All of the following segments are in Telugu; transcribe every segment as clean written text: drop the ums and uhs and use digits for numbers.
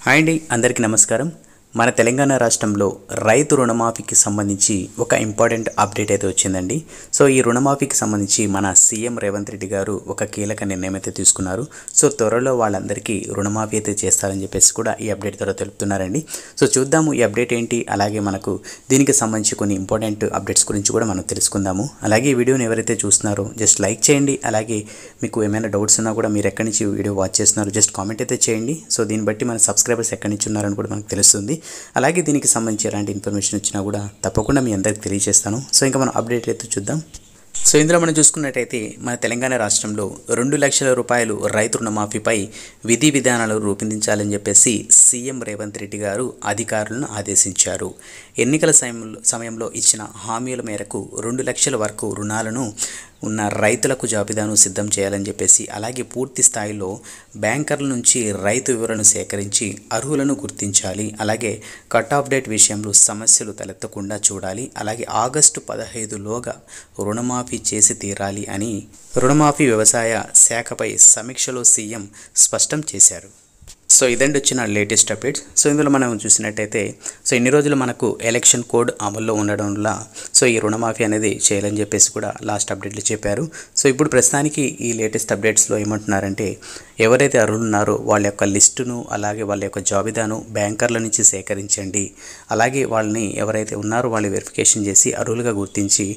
హాయ్ అండి, అందరికీ నమస్కారం. మన తెలంగాణ రాష్ట్రంలో రైతు రుణమాఫీకి సంబంధించి ఒక ఇంపార్టెంట్ అప్డేట్ అయితే వచ్చిందండి. సో ఈ రుణమాఫీకి సంబంధించి మన సీఎం రేవంత్ రెడ్డి గారు ఒక కీలక నిర్ణయం అయితే తీసుకున్నారు. సో త్వరలో వాళ్ళందరికీ రుణమాఫీ అయితే చేస్తారని చెప్పేసి కూడా ఈ అప్డేట్ ద్వారా తెలుపుతున్నారండి. సో చూద్దాము ఈ అప్డేట్ ఏంటి, అలాగే మనకు దీనికి సంబంధించి కొన్ని ఇంపార్టెంట్ అప్డేట్స్ గురించి కూడా మనం తెలుసుకుందాము. అలాగే ఈ వీడియోని ఎవరైతే చూస్తున్నారో జస్ట్ లైక్ చేయండి. అలాగే మీకు ఏమైనా డౌట్స్ ఉన్నా కూడా మీరు ఎక్కడి నుంచి వీడియో వాచ్ చేస్తున్నారు జస్ట్ కామెంట్ అయితే చేయండి. సో దీన్ని బట్టి మన సబ్స్క్రైబర్స్ ఎక్కడి నుంచి ఉన్నారని కూడా మనకు తెలుస్తుంది. అలాగే దీనికి సంబంధించి ఎలాంటి ఇన్ఫర్మేషన్ వచ్చినా కూడా తప్పకుండా మీ అందరికి తెలియజేస్తాను. సో ఇంకా మనం అప్డేట్ అయితే చూద్దాం. సో ఇందులో మనం చూసుకున్నట్టయితే మన తెలంగాణ రాష్ట్రంలో 2 లక్షల రూపాయలు రైతు రుణమాఫీపై విధి విధానాలు రూపొందించాలని చెప్పేసి సీఎం రేవంత్ రెడ్డి గారు అధికారులను ఆదేశించారు. ఎన్నికల సమయంలో ఇచ్చిన హామీల మేరకు 2 లక్షల వరకు రుణాలను ఉన్న రైతులకు జాబితాను సిద్ధం చేయాలని చెప్పేసి, అలాగే పూర్తి స్థాయిలో బ్యాంకర్ల నుంచి రైతు వివరాలను సేకరించి అర్హులను గుర్తించాలి. అలాగే కట్ ఆఫ్ డేట్ విషయంలో సమస్యలు తలెత్తకుండా చూడాలి. అలాగే ఆగస్టు 15లోగా రుణమాఫీ చేసి తీరాలి అని రుణమాఫీ వ్యవసాయ శాఖపై సమీక్షలో సీఎం స్పష్టం చేశారు. సో ఇదండి వచ్చిన లేటెస్ట్ అప్డేట్స్. సో ఇందులో మనం చూసినట్టయితే సో ఇన్ని రోజులు మనకు ఎలక్షన్ కోడ్ అమల్లో ఉండడం వల్ల సో ఈ రుణమాఫీ అనేది చేయాలని చెప్పేసి కూడా లాస్ట్ అప్డేట్లు చెప్పారు. సో ఇప్పుడు ప్రస్తుతానికి ఈ లేటెస్ట్ అప్డేట్స్లో ఏమంటున్నారంటే, ఎవరైతే అర్హులు ఉన్నారో వాళ్ళ యొక్క లిస్టును అలాగే వాళ్ళ యొక్క జాబితాను బ్యాంకర్ల నుంచి సేకరించండి. అలాగే వాళ్ళని ఎవరైతే ఉన్నారో వాళ్ళు వెరిఫికేషన్ చేసి అర్హులుగా గుర్తించి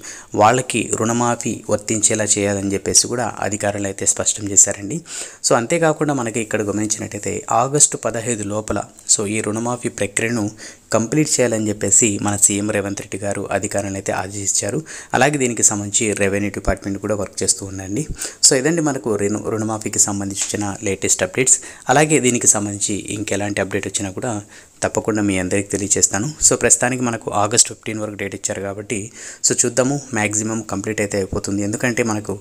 వాళ్ళకి రుణమాఫీ వర్తించేలా చేయాలని చెప్పేసి కూడా అధికారులు అయితే స్పష్టం చేశారండి. సో అంతేకాకుండా మనకి ఇక్కడ గమనించినట్టయితే ఆగస్టు 15 లోపల సో ఈ రుణమాఫీ ప్రక్రియను కంప్లీట్ చేయాలని చెప్పేసి మన సీఎం రేవంత్ రెడ్డి గారు అధికారులను అయితే ఆదేశించారు. అలాగే దీనికి సంబంధించి రెవెన్యూ డిపార్ట్మెంట్ కూడా వర్క్ చేస్తూ ఉందండి. సో ఇదండి మనకు రుణమాఫీకి సంబంధించిన లేటెస్ట్ అప్డేట్స్. అలాగే దీనికి సంబంధించి ఇంకెలాంటి అప్డేట్ వచ్చినా కూడా తప్పకుండా మీ అందరికీ తెలియజేస్తాను. సో ప్రస్తుతానికి మనకు ఆగస్ట్ 15 వరకు డేట్ ఇచ్చారు కాబట్టి సో చూద్దాము, మ్యాక్సిమం కంప్లీట్ అయితే అయిపోతుంది. ఎందుకంటే మనకు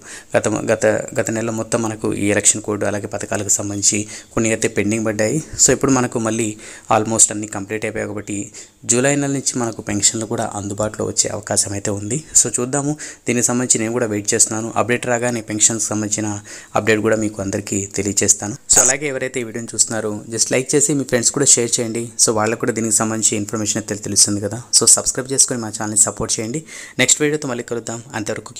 గత నెల మొత్తం మనకు ఈ ఎలక్షన్ కోడ్ అలాగే పథకాలకు సంబంధించి కొన్ని అయితే పెండింగ్ పడ్డాయి. సో ఇప్పుడు మనకు మళ్ళీ ఆల్మోస్ట్ అన్ని కంప్లీట్ అయిపోయాయి కాబట్టి జూలై నెల నుంచి మనకు పెన్షన్లు కూడా అందుబాటులో వచ్చే అవకాశం అయితే ఉంది. సో చూద్దాము, దీనికి సంబంధించి నేను కూడా వెయిట్ చేస్తున్నాను. అప్డేట్ రాగానే పెన్షన్కి సంబంధించిన అప్డేట్ కూడా మీకు అందరికీ తెలియజేస్తాను. సో అలాగే ఎవరైతే ఈ వీడియోని చూస్తున్నారో జస్ట్ లైక్ చేసి మీ ఫ్రెండ్స్ కూడా షేర్ చేయండి. సో వాళ్ళకు కూడా దీనికి సంబంధించి ఇన్ఫర్మేషన్ తెలుస్తుంది కదా. సో సబ్స్క్రైబ్ చేసుకొని మా ఛానల్ని సపోర్ట్ చేయండి. నెక్స్ట్ వీడియోతో మళ్ళీ కలుద్దాం. అంతవరకు